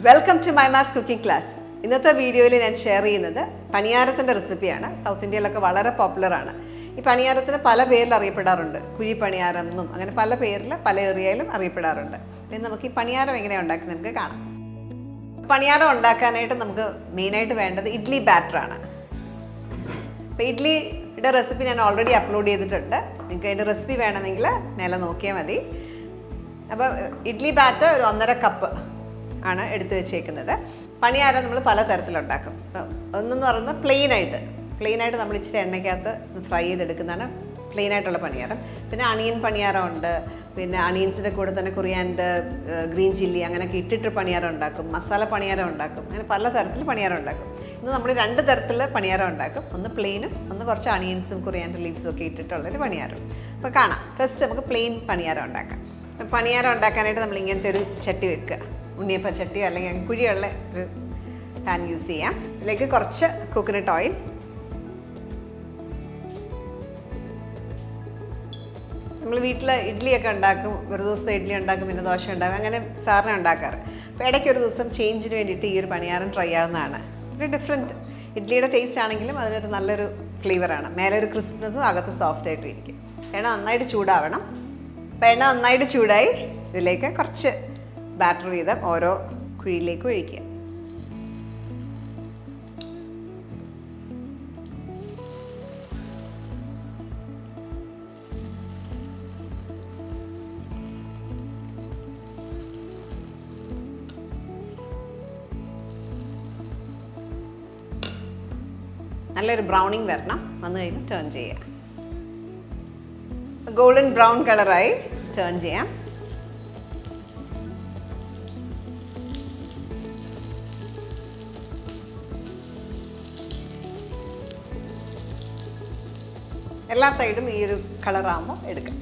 Welcome to Mahimas cooking class. In this video, I will share the Paniyaram recipe. South India is very popular. This Paniyaram is pala പേരിൽ അറിയപ്പെടാറുണ്ട്. കുഴി പണിയാരം എന്നും അങ്ങനെ പല പേരിൽ പല ഏരിയയിലും അറിയപ്പെടാറുണ്ട്. അപ്പോൾ നമുക്ക് ഈ പണിയാരം എങ്ങനെ ഉണ്ടാക്കുന്നത് നമുക്ക് കാണാം. പണിയാരം ഉണ്ടാക്കാനായിട്ട് നമുക്ക് മെയിൻ ആയിട്ട് വേണ്ടത് ഇഡ്ലി ബാറ്റർ ആണ്. അപ്പോൾ ഇഡ്ലിയുടെ റെസിപ്പി ഞാൻ ഓൾറെഡി അപ്ലോഡ് ചെയ്തിട്ടുണ്ട്. നിങ്ങൾക്ക് അതിന്റെ റെസിപ്പി വേണമെങ്കിൽ മേലെ നോക്കിയാൽ മതി. അപ്പോൾ ഇഡ്ലി ബാറ്റർ ഒരു 1.5 കപ്പ് ആണ് എടുത്തു വെച്ചേക്കുന്നത്. പണിയാരം നമ്മൾ പല തരത്തിലുണ്ടാക്കും. ഒന്നെന്ന് പറയുന്നത് പ്ലെയിൻ ആയിട്ട് നമ്മൾ ഇച്ചിരി എണ്ണയ്ക്കകത്ത് ഫ്രൈ ചെയ്തെടുക്കുന്നതാണ് പ്ലെയിൻ ആയിട്ടുള്ള പണിയാരം. പിന്നെ അണിയൻ പണിയാരം ഉണ്ട്, പിന്നെ അണിയൻസിൻ്റെ കൂടെ തന്നെ കൊറിയാൻഡർ, ഗ്രീൻ ചില്ലി അങ്ങനെയൊക്കെ ഇട്ടിട്ട് പണിയാരം ഉണ്ടാക്കും, മസാല പണിയാരം ഉണ്ടാക്കും, അങ്ങനെ പല തരത്തിൽ പണിയാരം ഉണ്ടാക്കും. ഇന്ന് നമ്മൾ 2 തരത്തിൽ പണിയാരം ഉണ്ടാക്കും, ഒന്ന് പ്ലെയിനും ഒന്ന് കുറച്ച് അണിയൻസും കൊറിയാൻഡർ ലീവ്സും ഒക്കെ ഇട്ടിട്ടുള്ളൊരു പണിയാരം. അപ്പോൾ കാണാം. ഫസ്റ്റ് നമുക്ക് പ്ലെയിൻ പണിയാരം ഉണ്ടാക്കാം. പണിയാരം ഉണ്ടാക്കാനായിട്ട് നമ്മൾ ഇങ്ങനത്തെ ഒരു ചട്ടി വെക്കുക, ഉണ്ണിയപ്പ ചട്ടി അല്ലെങ്കിൽ കുഴിയുള്ള ഒരു പാൻ യൂസ് ചെയ്യാം. ഇതിലേക്ക് കുറച്ച് കോക്കനട്ട് ഓയിൽ, നമ്മൾ വീട്ടിൽ ഇഡ്ഡലിയൊക്കെ ഉണ്ടാക്കും, ഒരു ദിവസം ഇഡ്ഡലി ഉണ്ടാക്കും, പിന്നെ ദോശ ഉണ്ടാക്കും, അങ്ങനെ സാറിന് ഉണ്ടാക്കാറ്. അപ്പോൾ ഇടയ്ക്ക് ഒരു ദിവസം ചേഞ്ചിന് വേണ്ടിയിട്ട് ഈ ഒരു പണിയാരം ട്രൈ ആവുന്നതാണ്. ഒരു ഡിഫറെൻറ്റ് ഇഡ്ഡലിയുടെ ടേസ്റ്റ് ആണെങ്കിലും അതിനൊരു നല്ലൊരു ഫ്ലേവറാണ്. മേലെ ഒരു ക്രിസ്പ്നെസ്സും അകത്ത് സോഫ്റ്റ് ആയിട്ടും ഇരിക്കും. എണ്ണ നന്നായിട്ട് ചൂടാവണം. അപ്പോൾ എണ്ണ നന്നായിട്ട് ചൂടായി ഇതിലേക്ക് കുറച്ച് ബാറ്റർ വീതം ഓരോ കുഴിയിലേക്ക് ഒഴിക്കുക. നല്ലൊരു ബ്രൗണിങ് വരണം. വന്നു കഴിയുമ്പോൾ ടേൺ ചെയ്യാം. ഗോൾഡൻ ബ്രൗൺ കളറായി ടേൺ ചെയ്യാം. എല്ലാ സൈഡും ഈ ഒരു കളറാകുമ്പോൾ എടുക്കാം.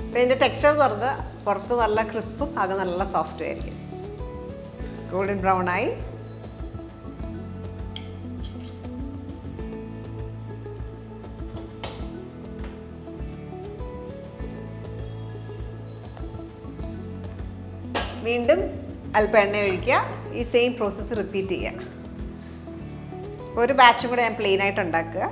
അപ്പോൾ ഇതിൻ്റെ ടെക്സ്ചർ പുറത്ത് നല്ല ക്രിസ്പും അകം നല്ല സോഫ്റ്റും ആയിരിക്കും. ഗോൾഡൻ ബ്രൗൺ ആയി. വീണ്ടും അല്പം എണ്ണ ഒഴിക്കുക. ഈ സെയിം പ്രോസസ്സ് റിപ്പീറ്റ് ചെയ്യുക. ഒരു ബാച്ചും കൂടെ ഞാൻ പ്ലെയിൻ ആയിട്ട് ഉണ്ടാക്കുക.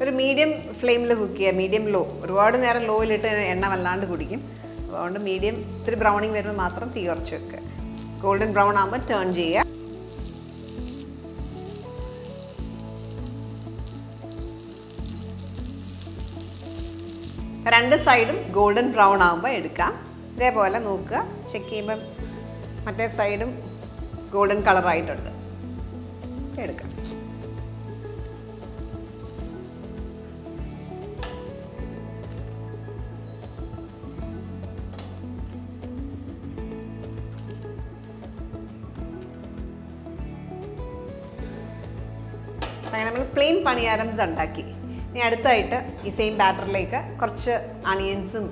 ഒരു മീഡിയം ഫ്ലെയിമിൽ കുക്ക് ചെയ്യുക, മീഡിയം ലോ. ഒരുപാട് നേരം ലോയിലിട്ട് എണ്ണ വല്ലാണ്ട് കുടിക്കും. അതുകൊണ്ട് മീഡിയം ഇത്തിരി ബ്രൗണിങ് വരുമ്പോൾ മാത്രം തീ കുറച്ച് വെക്കുക. ഗോൾഡൻ ബ്രൗൺ ആകുമ്പോൾ ടേൺ ചെയ്യുക. രണ്ട് സൈഡും ഗോൾഡൻ ബ്രൗൺ ആകുമ്പോൾ എടുക്കാം. ഇതേപോലെ നോക്കുക, ചെക്ക് ചെയ്യുമ്പം മറ്റേ സൈഡും ഗോൾഡൻ കളറായിട്ടുണ്ട്, എടുക്കാം. അങ്ങനെ നമ്മൾ പ്ലെയിൻ പണിയാരംസ് ഉണ്ടാക്കി. ഇനി അടുത്തായിട്ട് ഈ സെയിം ബാറ്ററിലേക്ക് കുറച്ച് അണിയൻസും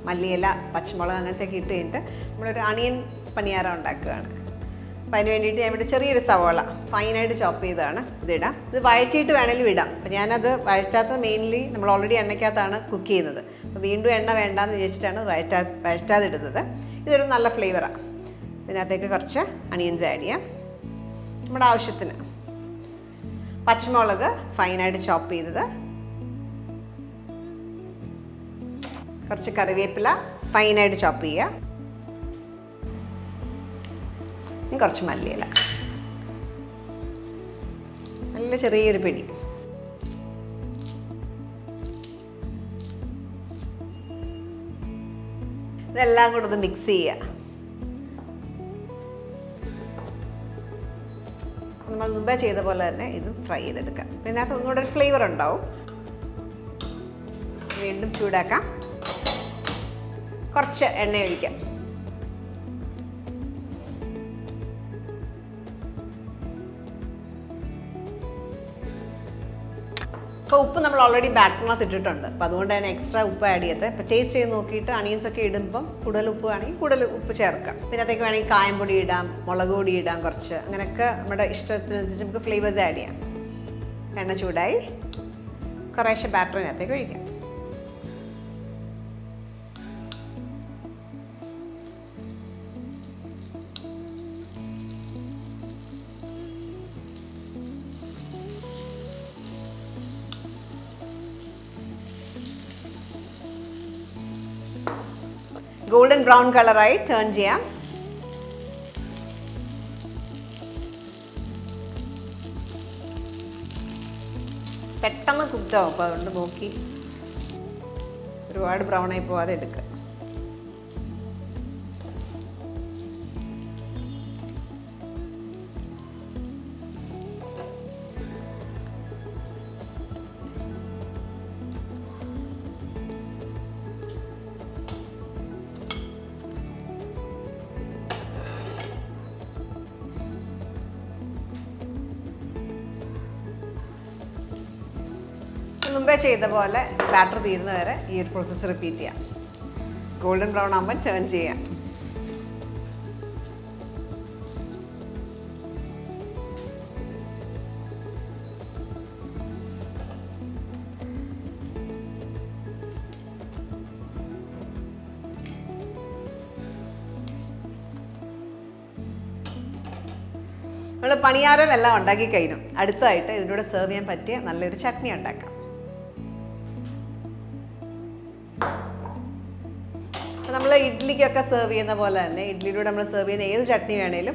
മല്ലിയില, പച്ചമുളക് അങ്ങനത്തെയൊക്കെ ഇട്ട് കഴിഞ്ഞിട്ട് നമ്മളൊരു അണിയൻ പണിയാരം ഉണ്ടാക്കുകയാണ്. അപ്പോൾ അതിന് വേണ്ടിയിട്ട് ഞാൻ ഇവിടെ ചെറിയൊരു സവോള ഫൈനായിട്ട് ചോപ്പ് ചെയ്തതാണ് ഇതിടാം. ഇത് വഴറ്റിയിട്ട് വേണമെങ്കിലും ഇടാം. അപ്പോൾ ഞാനത് വഴറ്റാത്ത മെയിൻലി നമ്മൾ ഓൾറെഡി എണ്ണയ്ക്കകത്താണ് കുക്ക് ചെയ്യുന്നത്. അപ്പോൾ വീണ്ടും എണ്ണ വേണ്ടാന്ന് വിചാരിച്ചിട്ടാണ് വഴറ്റാതിടുന്നത്. ഇതൊരു നല്ല ഫ്ലേവറാണ്. ഇതിനകത്തേക്ക് കുറച്ച് അണിയൻസ് ആഡ് ചെയ്യാം. നമ്മുടെ ആവശ്യത്തിന് പച്ചമുളക് ഫൈനായിട്ട് ചോപ്പ് ചെയ്തത്, കുറച്ച് കറിവേപ്പില ഫൈനായിട്ട് ചോപ്പ് ചെയ്യുക, കുറച്ച് മല്ലിയില, നല്ല ചെറിയൊരു പിടി. ഇതെല്ലാം കൂടെ ഒന്ന് മിക്സ് ചെയ്യുക. നമ്മൾ മുമ്പേ ചെയ്ത പോലെ തന്നെ ഇതും ഫ്രൈ ചെയ്തെടുക്കാം. ഇതിനകത്ത് ഒന്നുകൂടെ ഒരു ഫ്ലേവർ ഉണ്ടാവും. വീണ്ടും ചൂടാക്കാം. കുറച്ച് എണ്ണ ഒഴിക്കാം. അപ്പോൾ ഉപ്പ് നമ്മൾ ഓൾറെഡി ബാറ്ററിനകത്ത് ഇട്ടിട്ടുണ്ട്. അപ്പോൾ അതുകൊണ്ട് തന്നെ എക്സ്ട്രാ ഉപ്പ് ആഡ് ചെയ്യരുത്. ഇപ്പോൾ ടേസ്റ്റ് ചെയ്ത് നോക്കിയിട്ട് അണിയൻസ് ഒക്കെ ഇടുമ്പം കൂടുതൽ ഉപ്പ് വേണമെങ്കിൽ കൂടുതൽ ഉപ്പ് ചേർക്കാം. പിന്നെ അതേക്ക് വേണമെങ്കിൽ കായംപൊടി ഇടാം, മുളക് പൊടി ഇടാം കുറച്ച്. അങ്ങനെയൊക്കെ നമ്മുടെ ഇഷ്ടത്തിനനുസരിച്ച് നമുക്ക് ഫ്ലേവേഴ്സ് ആഡ് ചെയ്യാം. എണ്ണ ചൂടായി കുറേശ്ശെ ബാറ്ററിനകത്തേക്ക് ഒഴിക്കാം. ഗോൾഡൻ ബ്രൗൺ കളറായി ടേൺ ചെയ്യാം. പെട്ടെന്ന് കുക്കാവും. അപ്പോൾ അതുകൊണ്ട് നോക്കി ഒരുപാട് ബ്രൗൺ ആയി പോവാതെ എടുക്കുക. മുമ്പേ ചെയ്ത പോലെ ബാറ്റർ തീരുന്ന വരെ ഈ ഒരു പ്രോസസ്സ് റിപ്പീറ്റ് ചെയ്യാം. ഗോൾഡൻ ബ്രൗൺ ആകുമ്പോൾ ടേൺ ചെയ്യാം. നമ്മൾ പണിയാരം എല്ലാം ഉണ്ടാക്കി കഴിഞ്ഞു. അടുത്തതായിട്ട് ഇതിലൂടെ സെർവ് ചെയ്യാൻ പറ്റിയ നല്ലൊരു ചട്നി ഉണ്ടാക്കാം. നമ്മൾ ഇഡ്ഡലിക്കൊക്കെ സെർവ് ചെയ്യുന്ന പോലെ തന്നെ ഇഡ്ഡലിയിലൂടെ നമ്മൾ സെർവ് ചെയ്യുന്ന ഏത് ചട്നി വേണേലും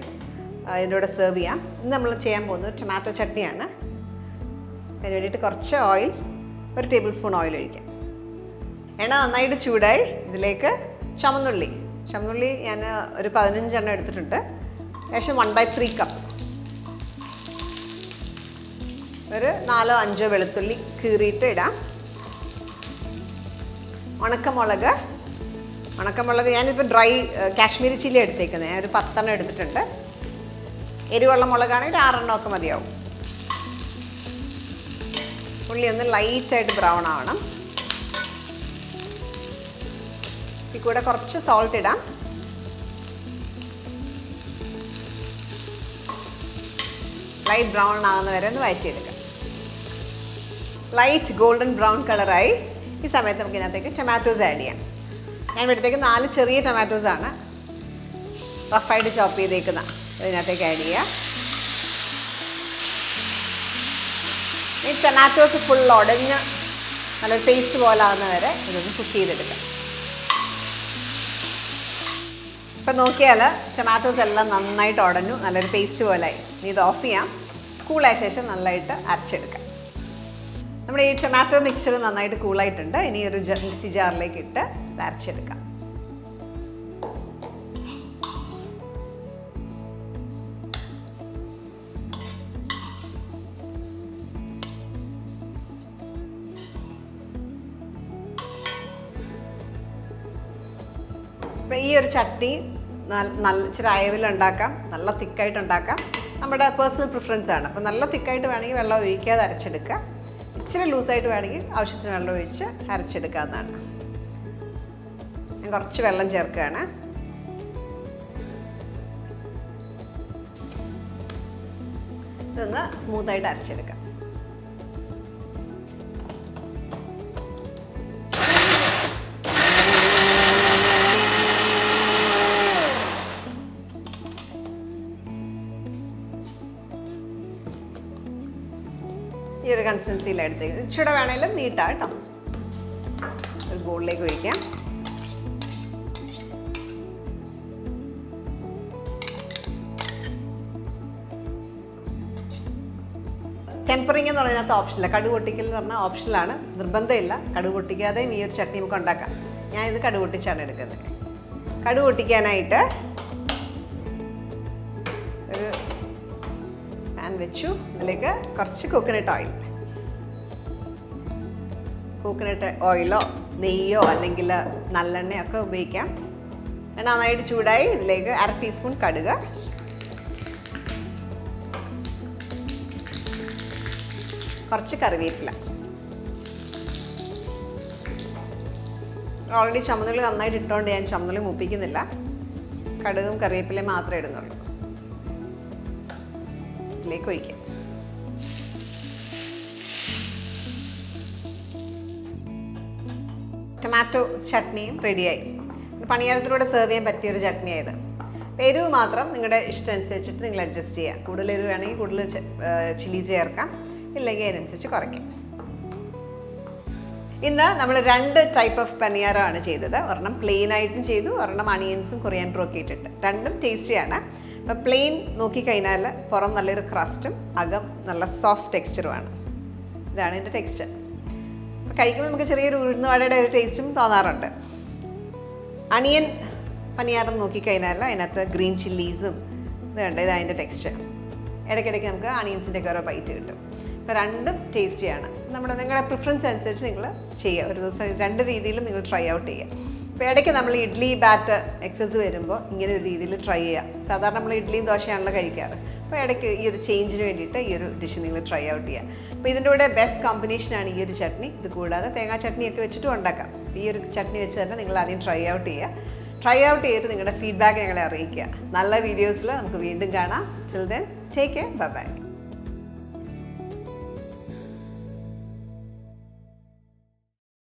ഇതിലൂടെ സെർവ് ചെയ്യാം. ഇന്ന് നമ്മൾ ചെയ്യാൻ പോകുന്നത് ടൊമാറ്റോ ചട്നിയാണ്. അതിന് വേണ്ടിയിട്ട് കുറച്ച് ഓയിൽ, 1 ടേബിൾ സ്പൂൺ ഓയിൽ ഒഴിക്കാം. എണ്ണ നന്നായിട്ട് ചൂടായി ഇതിലേക്ക് ചുമന്നുള്ളി ഞാൻ ഒരു 15 എണ്ണം എടുത്തിട്ടുണ്ട്. ഏകദേശം 1/3 കപ്പ്. ഒരു 4-5 വെളുത്തുള്ളി കീറിയിട്ട് ഇടാം. ഉണക്കമുളക് ഞാനിപ്പോൾ ഡ്രൈ കാശ്മീരി ചില്ലി എടുത്തേക്കുന്നത്. ഞാൻ ഒരു 10 എണ്ണം എടുത്തിട്ടുണ്ട്. എരിവുള്ള മുളകാണെങ്കിൽ 6 എണ്ണമൊക്കെ മതിയാവും. ഉള്ളി ഒന്ന് ലൈറ്റായിട്ട് ബ്രൗൺ ആവണം. ഇതിൽ കൂടെ കുറച്ച് സോൾട്ട് ഇടാം. ലൈറ്റ് ബ്രൗൺ ആകുന്ന വരെ ഒന്ന് വഴറ്റിയെടുക്കാം. ലൈറ്റ് ഗോൾഡൻ ബ്രൗൺ കളറായി. ഈ സമയത്ത് നമുക്ക് ഇതിനകത്തേക്ക് ടൊമാറ്റോസ് ആഡ് ചെയ്യാം. ഞാൻ ഇവിടത്തേക്ക് 4 ചെറിയ ടൊമാറ്റോസാണ് റഫായിട്ട് ചോപ്പ് ചെയ്തേക്കുന്ന. ഇതിനകത്തേക്ക് ആഡ് ചെയ്യുക. ഈ ടൊമാറ്റോസ് ഫുൾ ഉടഞ്ഞ് നല്ലൊരു പേസ്റ്റ് പോലെ ആകുന്ന വരെ ഇതൊന്ന് കുക്ക് ചെയ്തെടുക്കാം. ഇപ്പം നോക്കിയാൽ ടൊമാറ്റോസ് എല്ലാം നന്നായിട്ട് ഉടഞ്ഞു, നല്ലൊരു പേസ്റ്റ് പോലായി. ഇനി ഇത് ഓഫ് ചെയ്യാം. കൂളായ ശേഷം നന്നായിട്ട് അരച്ചെടുക്കാം. നമ്മുടെ ഈ ടൊമാറ്റോ മിക്സ്ചർ നന്നായിട്ട് കൂളായിട്ടുണ്ട്. ഇനി ഒരു മിക്സി ജാറിലേക്ക് ഇട്ട് ഇത് അരച്ചെടുക്കാം. അപ്പം ഈ ഒരു ചട്നി ഇച്ചിരി അയവിലുണ്ടാക്കാം, നല്ല തിക്കായിട്ട് ഉണ്ടാക്കാം. നമ്മുടെ പേഴ്സണൽ പ്രിഫറൻസ് ആണ്. അപ്പോൾ നല്ല തിക്കായിട്ട് വേണമെങ്കിൽ വെള്ളം ഒഴിക്കാതെ അരച്ചെടുക്കുക. ഇച്ചിരി ലൂസായിട്ട് വേണമെങ്കിൽ ആവശ്യത്തിന് വെള്ളം ഒഴിച്ച് അരച്ചെടുക്കാവുന്നതാണ്. ഞാൻ കുറച്ച് വെള്ളം ചേർക്കുകയാണ്. ഇതൊന്ന് സ്മൂത്തായിട്ട് അരച്ചെടുക്കാം. ഈ ഒരു കൺസിസ്റ്റൻസിയിലെടുത്തേക്ക് ഇച്ചിരി വേണമെങ്കിലും നീട്ടാം കേട്ടോ. ഒരു ബോളിലേക്ക് ഒഴിക്കാം. ടെമ്പറിങ് എന്ന് പറയുന്നതിനകത്ത് ഓപ്ഷനില്ല. കടുക് പൊട്ടിക്കൽ എന്ന് പറഞ്ഞാൽ ഓപ്ഷനിലാണ്, നിർബന്ധമില്ല. കടുക് പൊട്ടിക്കാതെയും ഈ ഒരു ചട്നി നമുക്ക് ഉണ്ടാക്കാം. ഞാനിത് കടുക് പൊട്ടിച്ചാണ് എടുക്കുന്നത്. കടുക് പൊട്ടിക്കാനായിട്ട് ഒരു പാൻ വെച്ചു. ഇതിലേക്ക് കുറച്ച് കോക്കനട്ട് ഓയിൽ, കോക്കനട്ട് ഓയിലോ നെയ്യോ അല്ലെങ്കിൽ നല്ലെണ്ണയൊക്കെ ഉപയോഗിക്കാം. എണ്ണ നന്നായിട്ട് ചൂടായി. ഇതിലേക്ക് 1/2 ടീസ്പൂൺ കടുക്, കുറച്ച് കറിവേപ്പില, ഓൾറെഡി ചുമന്നുള്ളി നന്നായിട്ട് ഇട്ടുകൊണ്ട് ഞാൻ ചുമന്നുള്ളി മൂപ്പിക്കുന്നില്ല. കടുകും കറിവേപ്പിലയും മാത്രമേ ഇടുന്നുള്ളൂ. ഇതിലേക്ക് ഒഴിക്കാം. ടൊമാറ്റോ ചട്നിയും റെഡിയായി. പണിയാരത്തിലൂടെ സെർവ് ചെയ്യാൻ പറ്റിയൊരു ചട്നിയായത്. എരിവ് മാത്രം നിങ്ങളുടെ ഇഷ്ടം അനുസരിച്ചിട്ട് നിങ്ങൾ അഡ്ജസ്റ്റ് ചെയ്യാം. കൂടുതൽ എരിവ് വേണമെങ്കിൽ കൂടുതൽ ചില്ലി ചേർക്കാം, ഇല്ലെങ്കിൽ അതിനനുസരിച്ച് കുറയ്ക്കാം. ഇന്ന് നമ്മൾ 2 ടൈപ്പ് ഓഫ് പനിയാരമാണ് ചെയ്തത്. ഒരെണ്ണം പ്ലെയിൻ ആയിട്ടും ചെയ്തു, ഒരെണ്ണം അണിയൻസും കൊറിയാൻഡറും ഒക്കെ ഇട്ടിട്ട്. രണ്ടും ടേസ്റ്റിയാണ്. അപ്പോൾ പ്ലെയിൻ നോക്കിക്കഴിഞ്ഞാൽ പുറം നല്ലൊരു ക്രസ്റ്റും അകം നല്ല സോഫ്റ്റ് ടെക്സ്ചറുമാണ്. ഇതാണ് ഇതിൻ്റെ ടെക്സ്ചർ. കഴിക്കുമ്പോൾ നമുക്ക് ചെറിയൊരു ഉഴുന്നുവടയുടെ ഒരു ടേസ്റ്റും തോന്നാറുണ്ട്. അണിയൻ പനിയാരം നോക്കിക്കഴിഞ്ഞാൽ അതിനകത്ത് ഗ്രീൻ ചില്ലീസും ഇതുണ്ട്. ഇത് അതിൻ്റെ ടെക്സ്ചർ. ഇടയ്ക്കിടയ്ക്ക് നമുക്ക് അണിയൻസിൻ്റെ ഒക്കെ ഓരോ ബൈറ്റ് കിട്ടും. അപ്പോൾ രണ്ടും ടേസ്റ്റിയാണ്. നിങ്ങളുടെ പ്രിഫറൻസ് അനുസരിച്ച് നിങ്ങൾ ചെയ്യുക. ഒരു ദിവസം 2 രീതിയിലും നിങ്ങൾ ട്രൈ ഔട്ട് ചെയ്യുക. അപ്പോൾ ഇടയ്ക്ക് നമ്മൾ ഇഡ്ഡലി ബാറ്റർ എക്സസ് വരുമ്പോൾ ഇങ്ങനെ ഒരു രീതിയിൽ ട്രൈ ചെയ്യാം. സാധാരണ നമ്മൾ ഇഡ്ഡലിയും ദോശയാണല്ലോ കഴിക്കാറ്. അപ്പോൾ ഇടയ്ക്ക് ഈ ഒരു ചേഞ്ചിന് വേണ്ടിയിട്ട് ഈ ഒരു ഡിഷ് നിങ്ങൾ ട്രൈ ഔട്ട് ചെയ്യുക. അപ്പോൾ ഇതിൻ്റെ കൂടെ ബെസ്റ്റ് കോമ്പിനേഷനാണ് ഈ ഒരു ചട്നി. ഇത് കൂടാതെ തേങ്ങാ ചട്നിയൊക്കെ വെച്ചിട്ടും ഉണ്ടാക്കാം. ഈ ഒരു ചട്നി വെച്ച് തന്നെ നിങ്ങൾ ആദ്യം ട്രൈ ഔട്ട് ചെയ്യുക. ട്രൈ ഔട്ട് ചെയ്തിട്ട് നിങ്ങളുടെ ഫീഡ്ബാക്ക് ഞങ്ങളെ അറിയിക്കുക. നല്ല വീഡിയോസിൽ നമുക്ക് വീണ്ടും കാണാം. Till then take care. Bye bye.